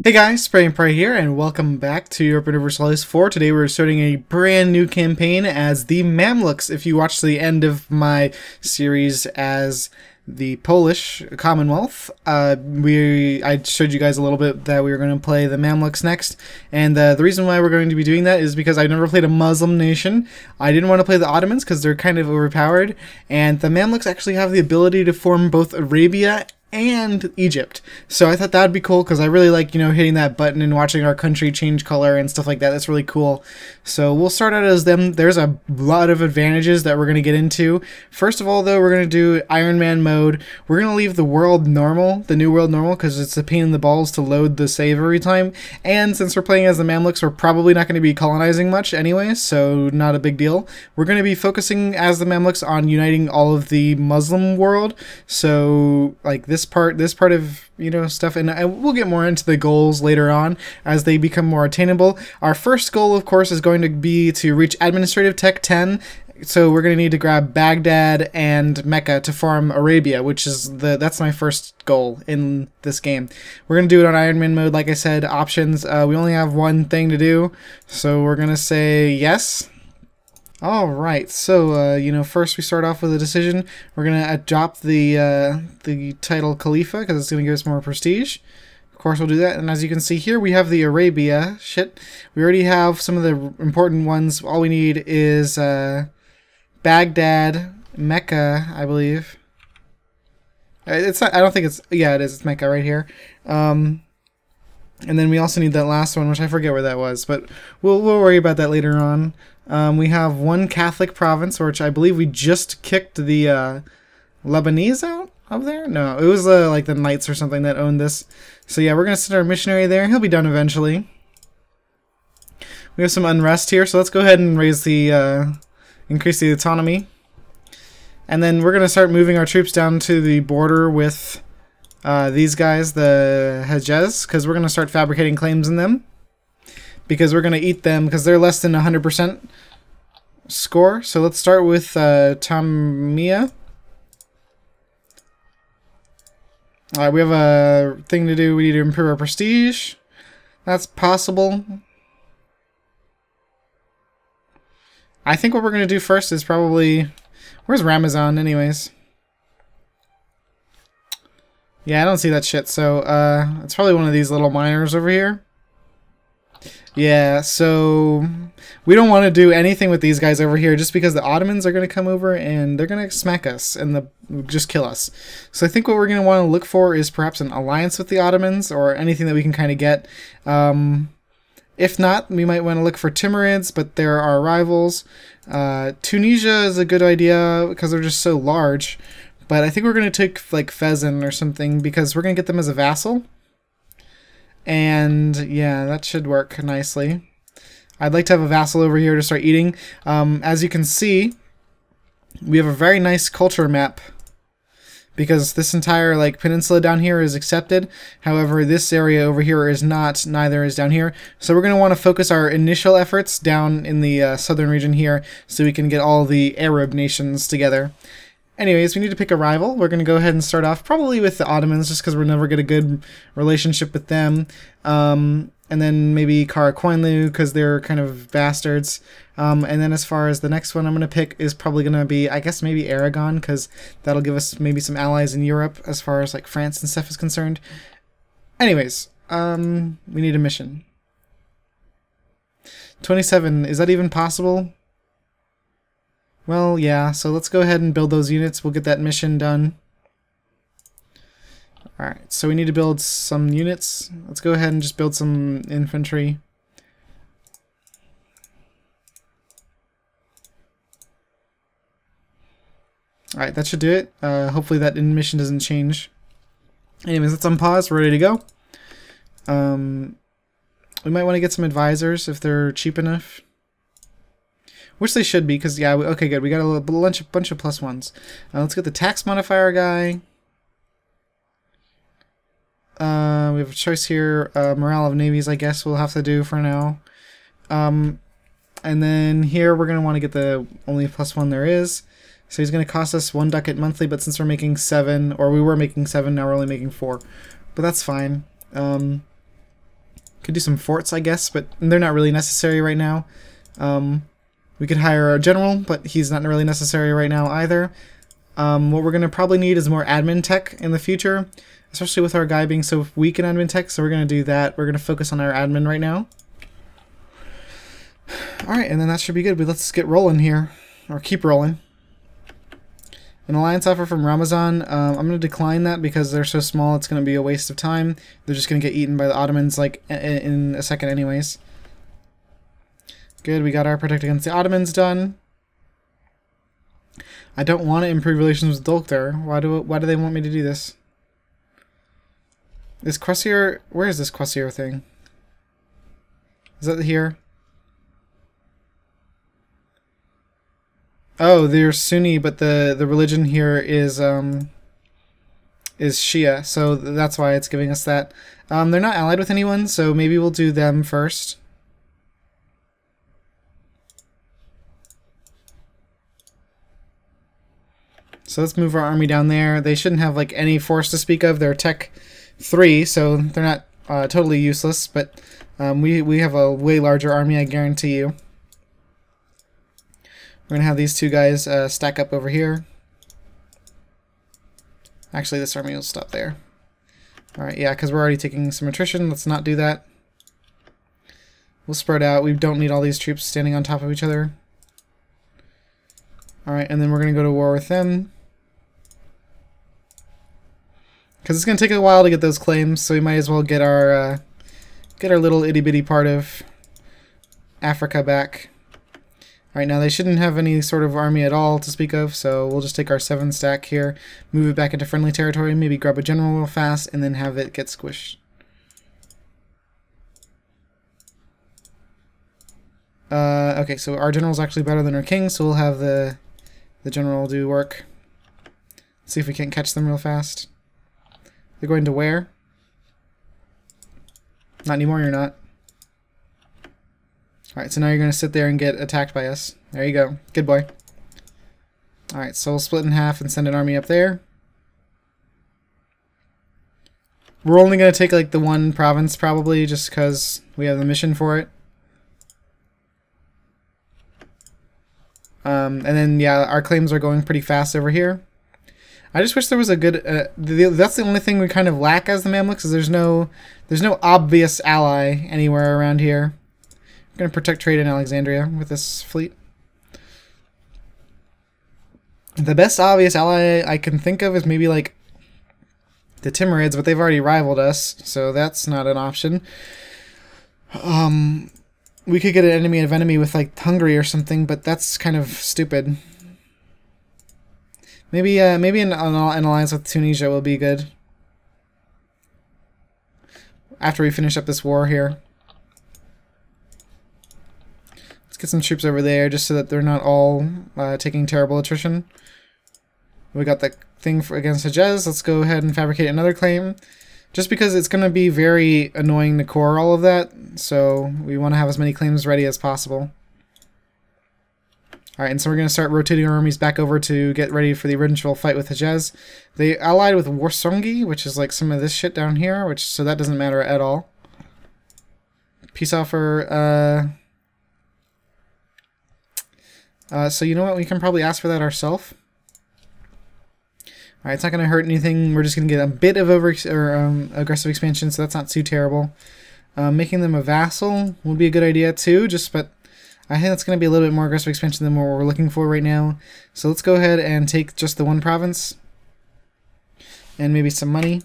Hey guys, Spray and Pray here, and welcome back to Europa Universalis 4. Today we're starting a brand new campaign as the Mamluks. If you watched the end of my series as the Polish Commonwealth, I showed you guys a little bit that we were going to play the Mamluks next, and the reason why we're going to be doing that is because I've never played a Muslim nation. I didn't want to play the Ottomans because they're kind of overpowered, and the Mamluks actually have the ability to form both Arabia and Egypt. So I thought that would be cool because I really like, hitting that button and watching our country change color and stuff like that. That's really cool. So we'll start out as them. There's a lot of advantages that we're going to get into. First of all, though, we're going to do Ironman mode. We're going to leave the world normal, the new world normal, because it's a pain in the balls to load the save every time. And since we're playing as the Mamluks, we're probably not going to be colonizing much anyway, so not a big deal. We're going to be focusing as the Mamluks on uniting all of the Muslim world. So like this part of stuff, and we'll get more into the goals later on as they become more attainable. Our first goal, of course, is going to be to reach administrative tech 10. So we're going to need to grab Baghdad and Mecca to form Arabia, which is that's my first goal in this game. We're going to do it on Ironman mode. Like I said, options, we only have one thing to do, so we're going to say yes. Alright, so, first we start off with a decision. We're going to adopt the title Khalifa, because it's going to give us more prestige. Of course we'll do that, and as you can see here, we have the Arabia. We already have some of the important ones. All we need is Baghdad, Mecca, I believe. It's not, I don't think it's, yeah, it is, it's Mecca right here. And then we also need that last one, which I forget where that was, but we'll worry about that later on. We have one Catholic province, which I believe we just kicked the Lebanese out of there? No, it was like the Knights or something that owned this. So yeah, we're going to send our missionary there. He'll be done eventually. We have some unrest here, so let's go ahead and raise the, increase the autonomy. And then we're going to start moving our troops down to the border with these guys, the Hejaz, because we're going to start fabricating claims in them. Because we're going to eat them, because they're less than 100% score. So let's start with Tamia. Alright, we have a thing to do. We need to improve our prestige. That's possible. I think what we're going to do first is probably... Where's Ramazan anyways? Yeah, I don't see that shit, so it's probably one of these little miners over here. Yeah, so we don't want to do anything with these guys over here just because the Ottomans are going to come over and they're going to smack us and just kill us. So I think what we're going to want to look for is perhaps an alliance with the Ottomans or anything that we can kind of get. If not, we might want to look for Timurids, but they're our rivals. Tunisia is a good idea because they're just so large. But I think we're going to take like Fezzan or something because we're going to get them as a vassal. And yeah, that should work nicely. I'd like to have a vassal over here to start eating. As you can see, we have a very nice culture map because this entire peninsula down here is accepted. However, this area over here is not, neither is down here. So we're going to want to focus our initial efforts down in the southern region here so we can get all the Arab nations together. Anyways, we need to pick a rival. We're going to go ahead and start off probably with the Ottomans just because we'll never get a good relationship with them. And then maybe Karakoinlu because they're kind of bastards. And then as far as the next one I'm going to pick is probably going to be, I guess, maybe Aragon because that'll give us maybe some allies in Europe as far as France and stuff is concerned. Anyways, we need a mission. 27, is that even possible? Well, yeah, so let's go ahead and build those units. We'll get that mission done. Alright, so we need to build some units. Let's go ahead and just build some infantry. Alright, that should do it. Hopefully that mission doesn't change. Anyways, let's unpause. We're ready to go. We might want to get some advisors if they're cheap enough. Which they should be, because, yeah, okay, good. We got a bunch of +1s. Let's get the tax modifier guy. We have a choice here. Morale of navies, I guess we'll have to do for now. And then here we're going to want to get the only +1 there is. So he's going to cost us 1 ducat monthly, but since we're making 7, or we were making 7, now we're only making 4. But that's fine. Could do some forts, I guess, but they're not really necessary right now. We could hire a general, but he's not really necessary right now either. What we're going to probably need is more admin tech in the future, especially with our guy being so weak in admin tech, so we're going to do that. We're going to focus on our admin right now. Alright, and then that should be good, but let's get rolling here, or keep rolling. An alliance offer from Ramazan, I'm going to decline that because they're so small it's going to be a waste of time. They're just going to get eaten by the Ottomans like in a second anyways. Good, we got our Protect Against the Ottomans done. I don't want to improve relations with Dolkar. Why do they want me to do this? Is Quasir... Where is this Quasir thing? Is that here? Oh, they're Sunni, but the religion here is Shia, so that's why it's giving us that. They're not allied with anyone, so maybe we'll do them first. So let's move our army down there. They shouldn't have like any force to speak of. They're Tech 3, so they're not totally useless, but we have a way larger army, I guarantee you. We're going to have these two guys stack up over here. Actually, this army will stop there. Alright, yeah, because we're already taking some attrition. Let's not do that. We'll spread out. We don't need all these troops standing on top of each other. Alright, and then we're going to go to war with them. Because it's going to take a while to get those claims, so we might as well get our little itty-bitty part of Africa back. Alright, now they shouldn't have any sort of army at all to speak of, so we'll just take our 7 stack here, move it back into friendly territory, maybe grab a general real fast, and then have it get squished. Okay, so our general's actually better than our king, so we'll have the general do work. Let's see if we can't catch them real fast. They're going to where? Not anymore, you're not. Alright, so now you're going to sit there and get attacked by us. There you go. Good boy. Alright, so we'll split in half and send an army up there. We're only going to take like the one province probably just because we have the mission for it. And then, yeah, our claims are going pretty fast over here. I just wish there was a good... that's the only thing we kind of lack as the Mamluks, is there's no obvious ally anywhere around here. I'm going to protect trade in Alexandria with this fleet. The best obvious ally I can think of is maybe like the Timurids, but they've already rivaled us, so that's not an option. We could get an enemy of enemy with like Hungary or something, but that's kind of stupid. Maybe an alliance with Tunisia will be good. After we finish up this war here. Let's get some troops over there just so that they're not all taking terrible attrition. We got the thing against Hejaz. Let's go ahead and fabricate another claim. Just because it's going to be very annoying to core all of that, so we want to have as many claims ready as possible. Alright, and so we're going to start rotating our armies back over to get ready for the eventual fight with Hejaz. They allied with Warsongi, which is like some of this shit down here, so that doesn't matter at all. Peace offer, so you know what, we can probably ask for that ourselves. Alright, it's not going to hurt anything. We're just going to get a bit of aggressive expansion, so that's not too terrible. Making them a vassal would be a good idea too, but I think that's going to be a little bit more aggressive expansion than what we're looking for right now. So let's go ahead and take just the one province. And maybe some money.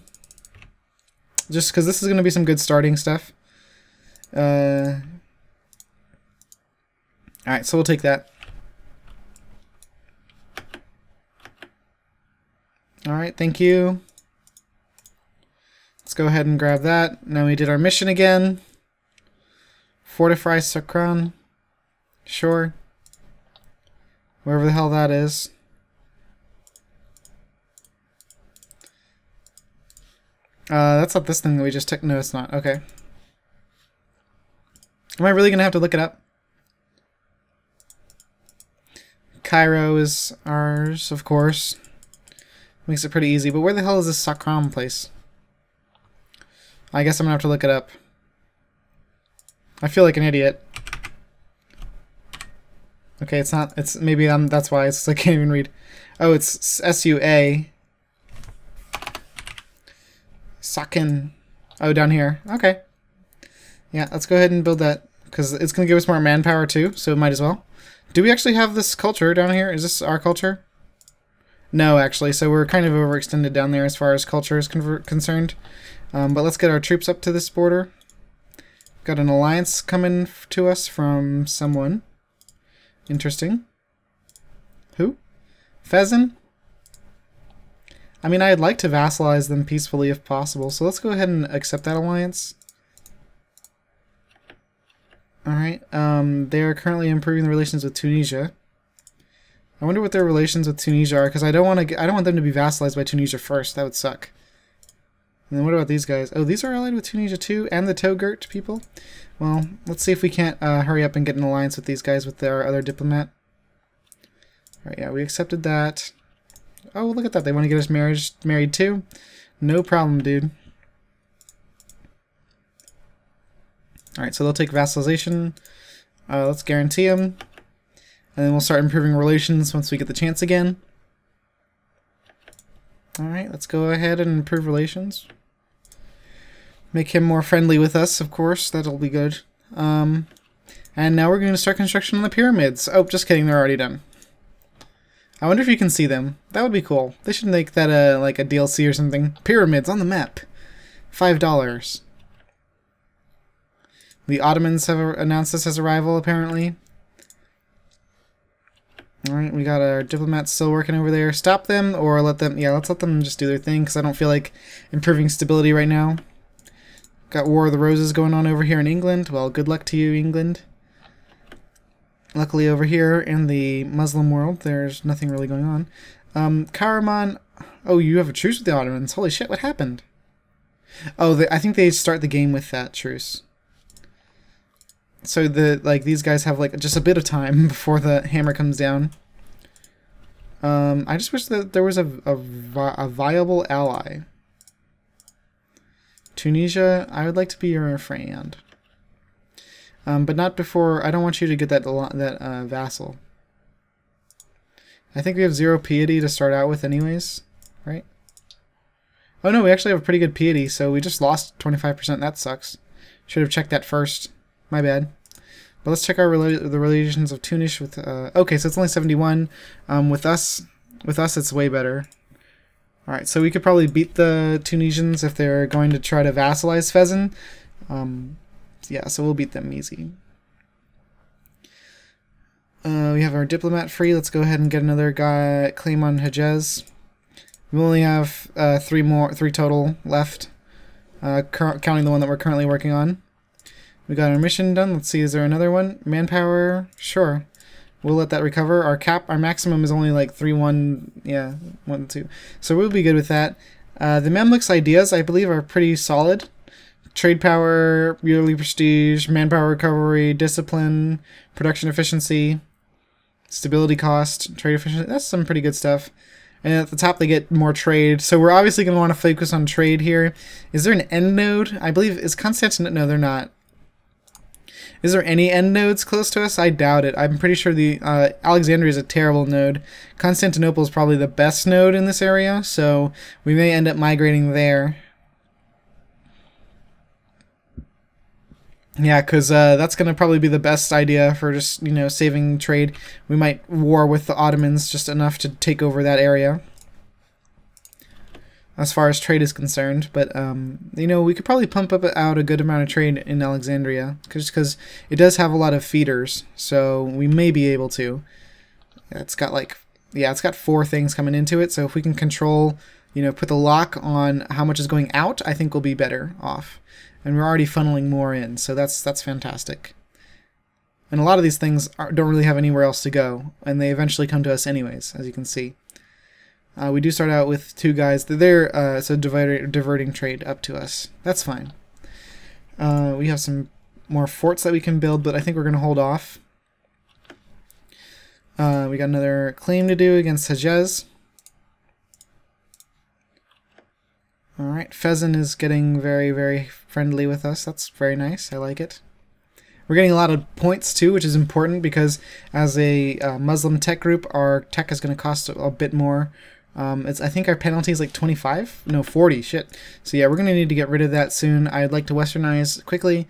Just because this is going to be some good starting stuff. Alright, so we'll take that. Alright, thank you. Let's go ahead and grab that. Now we did our mission again. Fortify Sakran. Sure. Wherever the hell that is. That's not this thing that we just took. No, it's not. Okay. Am I really going to have to look it up? Cairo is ours, of course. Makes it pretty easy. But where the hell is this Sakram place? I guess I'm going to have to look it up. I feel like an idiot. Okay, it's not. It's maybe that's why I can't even read. Oh, it's SUA. Sakin. Oh, down here. Okay. Yeah, let's go ahead and build that because it's gonna give us more manpower too. So it might as well. Do we actually have this culture down here? Is this our culture? No, actually. So we're kind of overextended down there as far as culture is concerned. But let's get our troops up to this border. Got an alliance coming to us from someone. Interesting. Who? Fezin? I mean, I'd like to vassalize them peacefully if possible, so let's go ahead and accept that alliance. Alright, they are currently improving the relations with Tunisia. I wonder what their relations with Tunisia are, because I don't want them to be vassalized by Tunisia first. That would suck. And then what about these guys? Oh, these are allied with Tunisia too, and the Togirt people? Well, let's see if we can't hurry up and get an alliance with these guys with our other diplomat. Alright, yeah, we accepted that. Oh, look at that. They want to get us married too? No problem, dude. Alright, so they'll take vassalization. Let's guarantee them. And then we'll start improving relations once we get the chance again. Alright, let's go ahead and improve relations. Make him more friendly with us, of course. That'll be good. And now we're going to start construction on the pyramids. Oh, just kidding. They're already done. I wonder if you can see them. That would be cool. They should make that like a DLC or something. Pyramids on the map. $5. The Ottomans have announced this as a rival, apparently. Alright, we got our diplomats still working over there. Stop them or let them... Yeah, let's let them just do their thing because I don't feel like improving stability right now. Got War of the Roses going on over here in England. Well, good luck to you, England. Luckily over here in the Muslim world, there's nothing really going on. Karaman... Oh, you have a truce with the Ottomans. Holy shit, what happened? Oh, I think they start the game with that truce. So these guys have like just a bit of time before the hammer comes down. I just wish that there was a viable ally. Tunisia, I would like to be your friend. But not before. I don't want you to get that vassal. I think we have 0 piety to start out with anyways, right? Oh no, we actually have a pretty good piety, so we just lost 25%. That sucks. Should have checked that first. My bad. But let's check the relations of Tunis with... okay, so it's only 71. With us, it's way better. Alright, so we could probably beat the Tunisians if they're going to try to vassalize Fezin. Yeah, so we'll beat them easy. We have our diplomat free. Let's go ahead and get another guy claim on Hejaz. We only have 3 total left, counting the one that we're currently working on. We got our mission done. Let's see, is there another one? Manpower? Sure. We'll let that recover. Our maximum is only like 3-1, yeah, 1-2. So we'll be good with that. The Mamluks ideas, I believe, are pretty solid. Trade power, yearly prestige, manpower recovery, discipline, production efficiency, stability cost, trade efficiency. That's some pretty good stuff. And at the top they get more trade. So we're obviously going to want to focus on trade here. Is there an end node? I believe, is Constantinople? No, they're not. Is there any end nodes close to us? I doubt it. I'm pretty sure the Alexandria is a terrible node. Constantinople is probably the best node in this area, so we may end up migrating there. Yeah, because that's going to probably be the best idea for just, saving trade. We might war with the Ottomans just enough to take over that area, as far as trade is concerned. But, we could probably pump out a good amount of trade in Alexandria, because it does have a lot of feeders, so we may be able to. It's got it's got 4 things coming into it, so if we can control, put the lock on how much is going out, I think we'll be better off. And we're already funneling more in, so that's fantastic. And a lot of these things don't really have anywhere else to go, and they eventually come to us anyways, as you can see. We do start out with 2 guys. They're so diverting trade up to us. That's fine. We have some more forts that we can build, but I think we're going to hold off. We got another claim to do against Hejaz. Alright, Fezin is getting very, very friendly with us. That's very nice. I like it. We're getting a lot of points too, which is important because as a Muslim tech group, our tech is going to cost a bit more. I think our penalty is like 25? No, 40, shit. So yeah, we're going to need to get rid of that soon. I'd like to westernize quickly,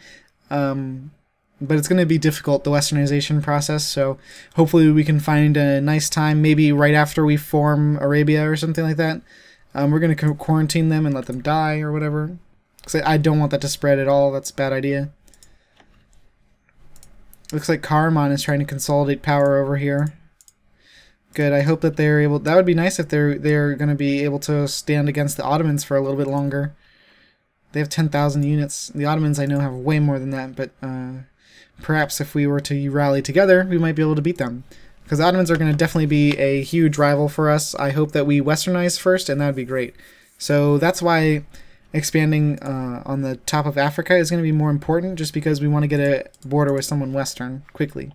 but it's going to be difficult, the westernization process, so hopefully we can find a nice time, maybe right after we form Arabia or something like that. We're going to quarantine them and let them die or whatever, because I don't want that to spread at all. That's a bad idea. Looks like Karaman is trying to consolidate power over here. Good. I hope that they're able. That would be nice if they're going to be able to stand against the Ottomans for a little bit longer. They have 10,000 units. The Ottomans, I know, have way more than that, but perhaps if we were to rally together, we might be able to beat them. Because the Ottomans are going to definitely be a huge rival for us. I hope that we westernize first, and that would be great. So that's why expanding on the top of Africa is going to be more important, just because we want to get a border with someone Western quickly.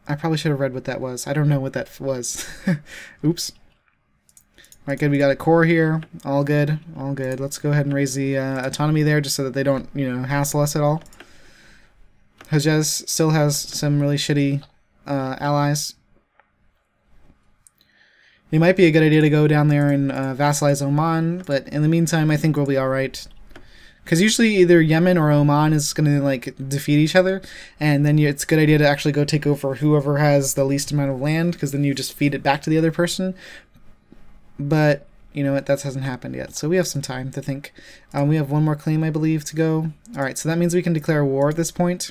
I probably should have read what that was. I don't know what that was. Oops. Alright, good. We got a core here. All good. All good. Let's go ahead and raise the autonomy there just so that they don't, hassle us at all. Hejaz still has some really shitty allies. It might be a good idea to go down there and vassalize Oman, but in the meantime, I think we'll be alright. Because usually either Yemen or Oman is going to like defeat each other, and then it's a good idea to actually go take over whoever has the least amount of land, because then you just feed it back to the other person. But you know what, that hasn't happened yet, so we have some time to think. We have one more claim, I believe, to go. Alright, so that means we can declare war at this point.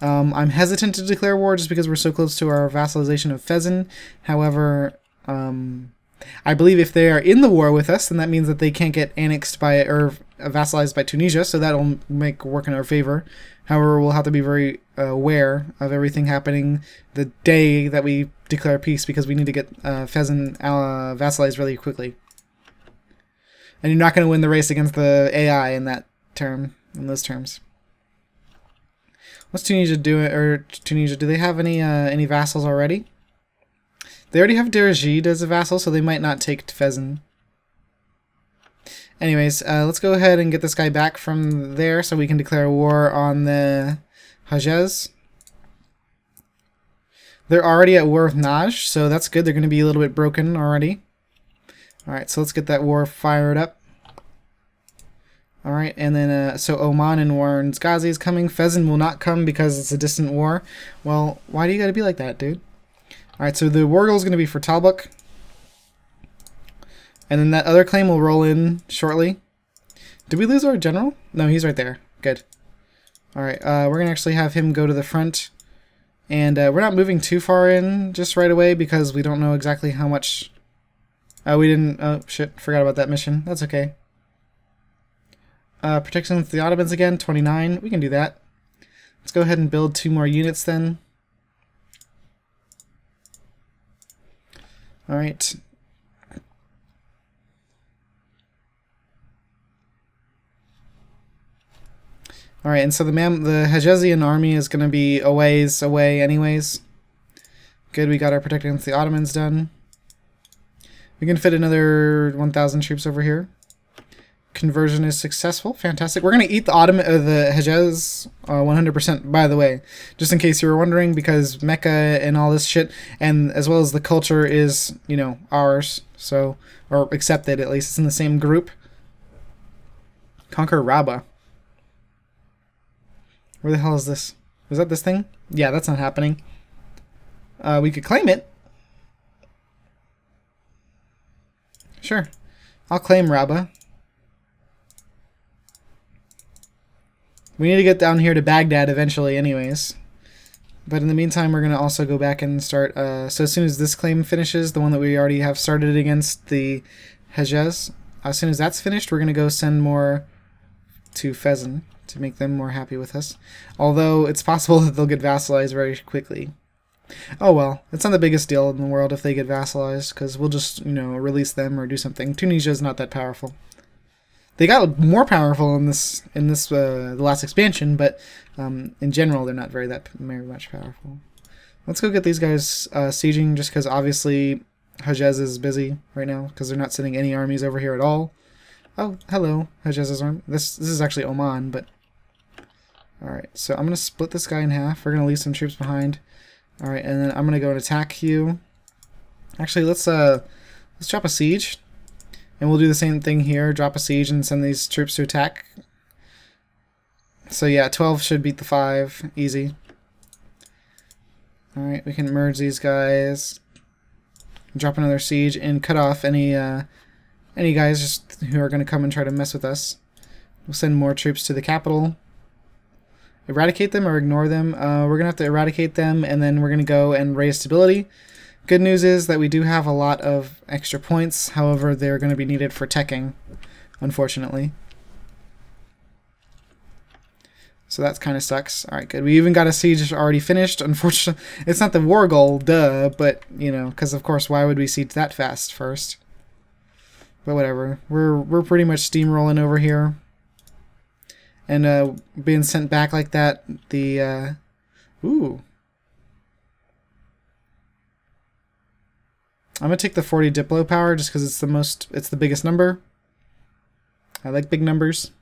I'm hesitant to declare war just because we're so close to our vassalization of Fezzan. However, I believe if they are in the war with us, then that means that they can't get annexed by or vassalized by Tunisia, so that'll work in our favor. However, we'll have to be very aware of everything happening the day that we declare peace, because we need to get Fezzan vassalized really quickly. And you're not going to win the race against the AI in those terms. What's Tunisia doing? Or Tunisia? Do they have any vassals already? They already have Derajid as a vassal, so they might not take Fezzan. Anyways, let's go ahead and get this guy back from there so we can declare war on the Hejaz. They're already at war with Najd, so that's good. They're going to be a little bit broken already. Alright, so let's get that war fired up. Alright, and then, so Oman and Warren's Ghazi is coming. Fezzan will not come because it's a distant war. Well, why do you gotta be like that, dude? Alright, so the war goal is going to be for Talbuk. And then that other claim will roll in shortly. Did we lose our general? No, he's right there. Good. Alright, we're going to actually have him go to the front. And we're not moving too far in just right away because we don't know exactly how much... we didn't... Oh, shit. Forgot about that mission. That's okay. Protection with the Ottomans again. 29. We can do that. Let's go ahead and build 2 more units then. Alright. Alright, and so the Hejazian army is going to be a ways away anyways. Good, we got our protecting against the Ottomans done. We can fit another 1,000 troops over here. Conversion is successful. Fantastic. We're going to eat the Hejaz 100%, by the way. Just in case you were wondering, because Mecca and all this shit, and as well as the culture is, ours. So, or accepted at least. It's in the same group. Conquer Rabba. Where the hell is this? Was that this thing? Yeah, that's not happening. We could claim it. Sure. I'll claim Rabba. We need to get down here to Baghdad eventually anyways. But in the meantime, we're going to also go back and start... so as soon as this claim finishes, the one that we already have started against the Hejaz, as soon as that's finished, we're going to go send more to Fezzan to make them more happy with us. Although it's possible that they'll get vassalized very quickly. Oh well, it's not the biggest deal in the world if they get vassalized, because we'll just, release them or do something. Tunisia is not that powerful. They got more powerful in the last expansion, but in general they're not very much powerful. Let's go get these guys sieging, just because obviously Hejaz is busy right now because they're not sending any armies over here at all. Oh, hello, Hejaz's army. This is actually Oman, but Alright, so I'm going to split this guy in half. We're going to leave some troops behind. Alright, and then I'm going to go and attack you. Actually, let's drop a siege. And we'll do the same thing here. Drop a siege and send these troops to attack. So yeah, 12 should beat the 5. Easy. Alright, we can merge these guys. Drop another siege and cut off any guys just who are going to come and try to mess with us. We'll send more troops to the capital. Eradicate them or ignore them. We're going to have to eradicate them, and then we're going to go and raise stability. Good news is that we do have a lot of extra points. However, they're going to be needed for teching, unfortunately. So that kind of sucks. Alright, good. We even got a siege already finished. Unfortunately, it's not the war goal, duh, but, you know, because of course, why would we siege that fast first? But whatever. We're pretty much steamrolling over here. And being sent back like that, the ooh. I'm gonna take the 40 Diplo power just because it's the biggest number. I like big numbers.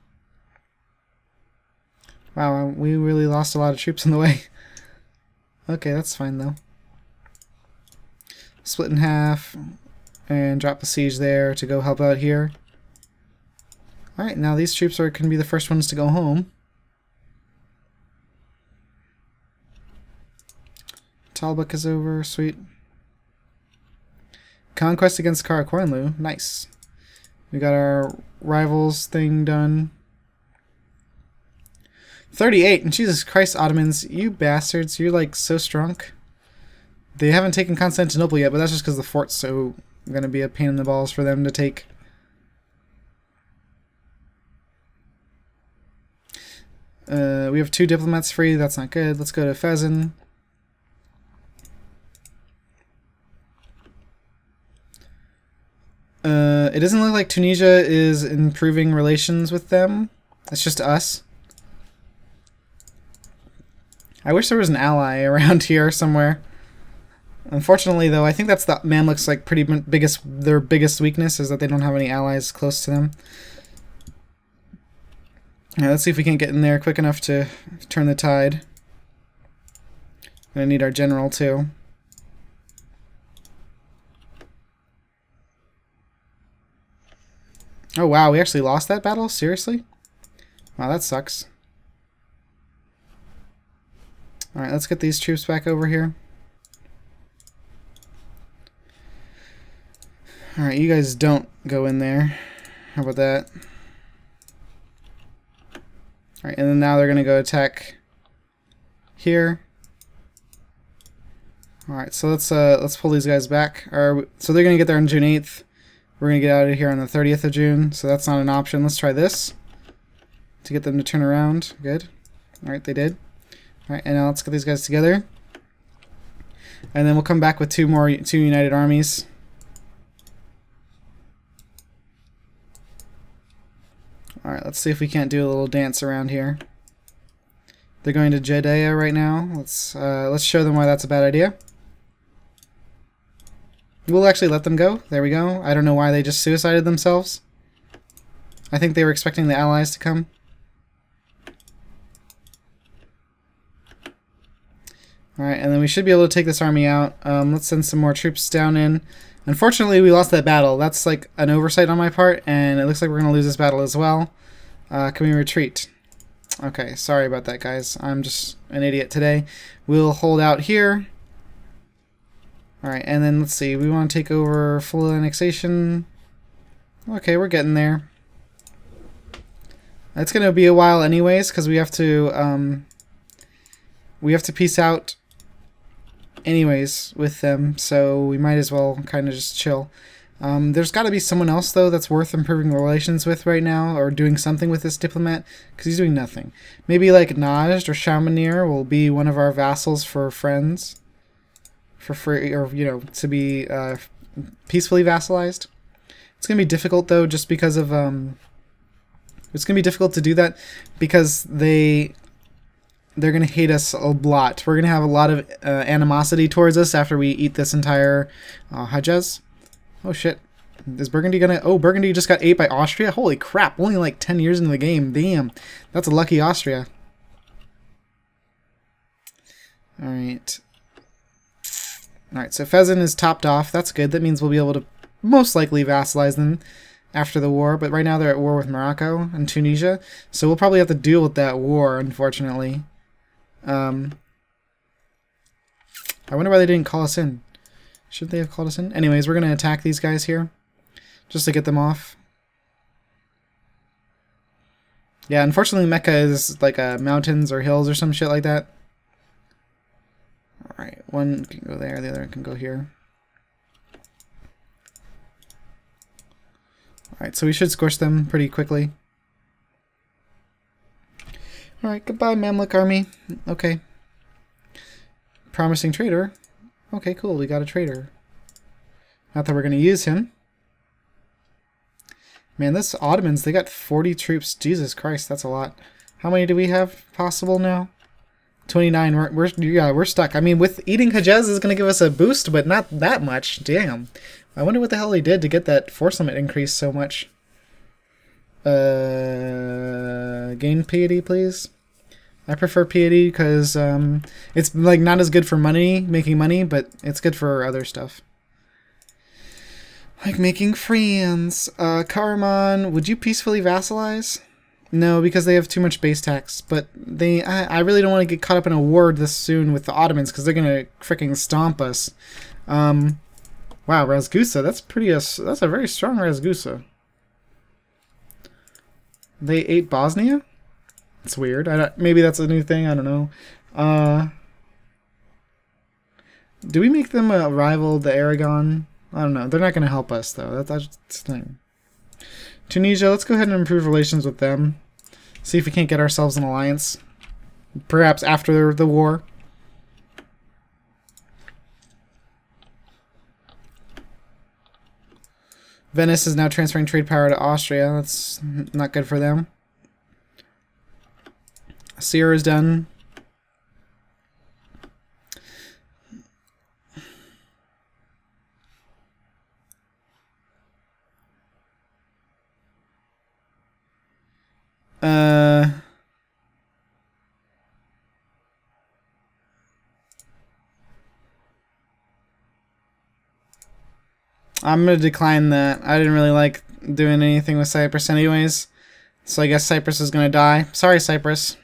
Wow, we really lost a lot of troops on the way. Okay, that's fine though. Split in half and drop a siege there to go help out here. Alright, now these troops can be the first ones to go home. Talbuk is over, sweet. Conquest against Karakorinlu, nice. We got our rivals thing done. 38, and Jesus Christ, Ottomans, you bastards, you're like so strong. They haven't taken Constantinople yet, but that's just because the fort's so gonna be a pain in the balls for them to take. We have 2 diplomats free, that's not good. Let's go to Fezin. It doesn't look like Tunisia is improving relations with them. It's just us. I wish there was an ally around here somewhere. Unfortunately, though, I think that's the Mamluks' like their biggest weakness is that they don't have any allies close to them. Alright, let's see if we can't get in there quick enough to turn the tide. Gonna need our general too. Oh wow, we actually lost that battle? Seriously? Wow, that sucks. Alright, let's get these troops back over here. Alright, you guys don't go in there. How about that? Alright, and then now they're going to go attack here. Alright, so let's pull these guys back. So they're going to get there on June 8th. We're going to get out of here on the 30th of June, so that's not an option. Let's try this to get them to turn around. Good. Alright, they did. Alright, and now let's get these guys together. And then we'll come back with two united armies. Alright, let's see if we can't do a little dance around here. They're going to Jeddah right now. Let's show them why that's a bad idea. We'll actually let them go. There we go. I don't know why they just suicided themselves. I think they were expecting the allies to come. Alright, and then we should be able to take this army out. Let's send some more troops down in. Unfortunately, we lost that battle. That's like an oversight on my part, and it looks like we're going to lose this battle as well. Can we retreat? Okay, sorry about that, guys. I'm just an idiot today. We'll hold out here. Alright, and then let's see. We want to take over full annexation. Okay, we're getting there. It's going to be a while anyways, because we have to peace out anyways with them, so we might as well kind of just chill. There's got to be someone else, though, that's worth improving relations with right now, or doing something with this diplomat, because he's doing nothing. Maybe like Najd or Chamonix will be one of our vassals for friends, for free, or, you know, to be peacefully vassalized. It's going to be difficult, though, just because of, it's going to be difficult to do that, because they're going to hate us a lot. We're going to have a lot of animosity towards us after we eat this entire Hejaz. Oh shit. Is Burgundy gonna... Oh, Burgundy just got ate by Austria? Holy crap, only like 10 years into the game. Damn. That's a lucky Austria. Alright. Alright, so Fezzan is topped off. That's good. That means we'll be able to most likely vassalize them after the war. But right now they're at war with Morocco and Tunisia. So we'll probably have to deal with that war, unfortunately. I wonder why they didn't call us in. Should they have called us in? Anyways, we're going to attack these guys here. Just to get them off. Yeah, unfortunately Mecca is like mountains or hills or some shit like that. Alright, one can go there, the other can go here. Alright, so we should squish them pretty quickly. Alright, goodbye Mamluk army. Okay. Promising trader. Okay, cool, we got a trader. Not that we're going to use him. Man, this Ottomans, they got 40 troops. Jesus Christ, that's a lot. How many do we have possible now? 29. We're stuck. I mean, with eating Hejaz is going to give us a boost, but not that much. Damn. I wonder what the hell he did to get that force limit increase so much. Gain piety, please. I prefer piety because it's like not as good for making money, but it's good for other stuff. Like making friends. Karaman, would you peacefully vassalize? No, because they have too much base tax. But I really don't want to get caught up in a war this soon with the Ottomans because they're gonna freaking stomp us. Wow, Razgusa, that's a very strong Razgusa. They ate Bosnia? It's weird. Maybe that's a new thing. I don't know. Do we make them rival the Aragon? I don't know. They're not going to help us, though. That's the thing. Tunisia, let's go ahead and improve relations with them. See if we can't get ourselves an alliance. Perhaps after the war. Venice is now transferring trade power to Austria. That's not good for them. Sierra's done. I'm going to decline that. I didn't really like doing anything with Cyprus anyways. So I guess Cyprus is going to die. Sorry, Cyprus.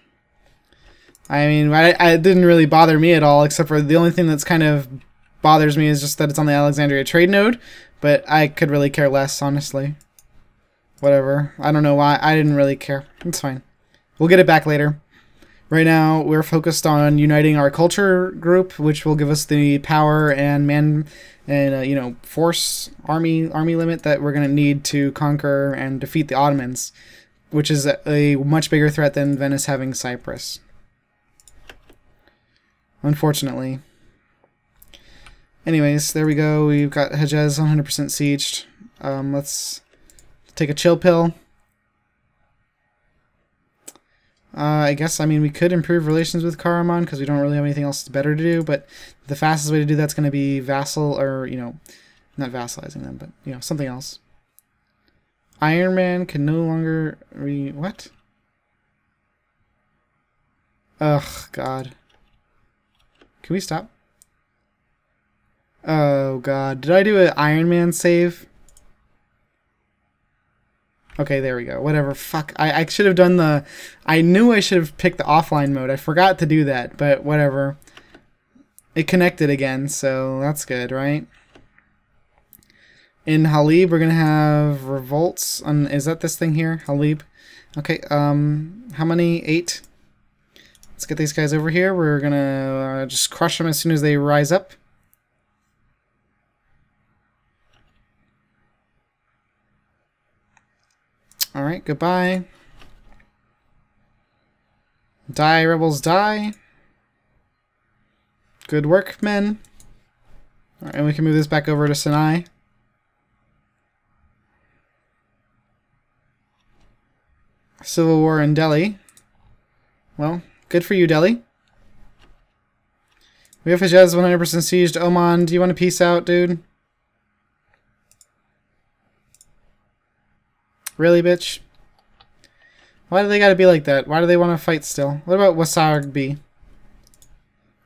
I mean, it didn't really bother me at all, except for the only thing that's kind of bothers me is just that it's on the Alexandria trade node. But I could really care less, honestly. Whatever. I don't know why. I didn't really care. It's fine. We'll get it back later. Right now, we're focused on uniting our culture group, which will give us the power and you know, force army limit that we're going to need to conquer and defeat the Ottomans, which is a much bigger threat than Venice having Cyprus. Unfortunately. Anyways, there we go. We've got Hejaz 100% sieged. Let's take a chill pill. I guess, I mean, we could improve relations with Karaman because we don't really have anything else better to do, but the fastest way to do that's going to be vassal, or, you know, not vassalizing them, but, you know, something else. Ironman can no longer what? Ugh, God. Can we stop? Oh, God. Did I do an Ironman save? Okay, there we go. Whatever. Fuck. I should have done the... I knew I should have picked the offline mode. I forgot to do that, but whatever. It connected again, so that's good, right? In Halib, we're going to have revolts. Is that this thing here? Halib? Okay, how many? 8? Let's get these guys over here. We're going to just crush them as soon as they rise up. Alright, goodbye. Die, rebels, die. Good work, men. Alright, and we can move this back over to Sinai. Civil war in Delhi. Well, good for you, Delhi. We have Hejaz 100% sieged. Oman, do you want to peace out, dude? Really, bitch? Why do they gotta be like that? Why do they want to fight still? What about Wasargbi?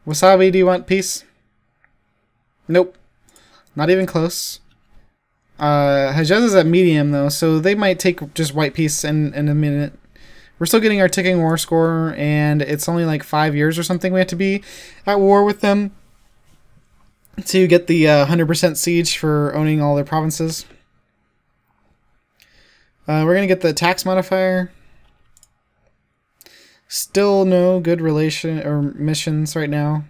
Wasabi, do you want peace? Nope. Not even close. Hejaz is at medium, though, so they might take just white peace in a minute. We're still getting our ticking war score, and it's only like 5 years or something we have to be at war with them to get the 100% siege for owning all their provinces. We're going to get the tax modifier. Still no good relation or missions right now.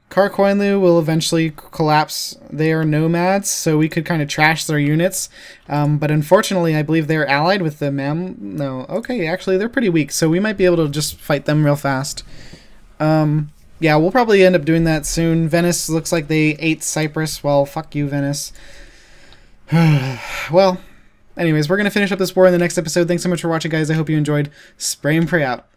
Karkoinlu will eventually collapse. They are nomads, so we could kind of trash their units. But unfortunately, I believe they're allied with the No, okay, actually, they're pretty weak, so we might be able to just fight them real fast. Yeah, we'll probably end up doing that soon. Venice looks like they ate Cyprus. Well, fuck you, Venice. Well, anyways, we're going to finish up this war in the next episode. Thanks so much for watching, guys. I hope you enjoyed. Spray and pray out.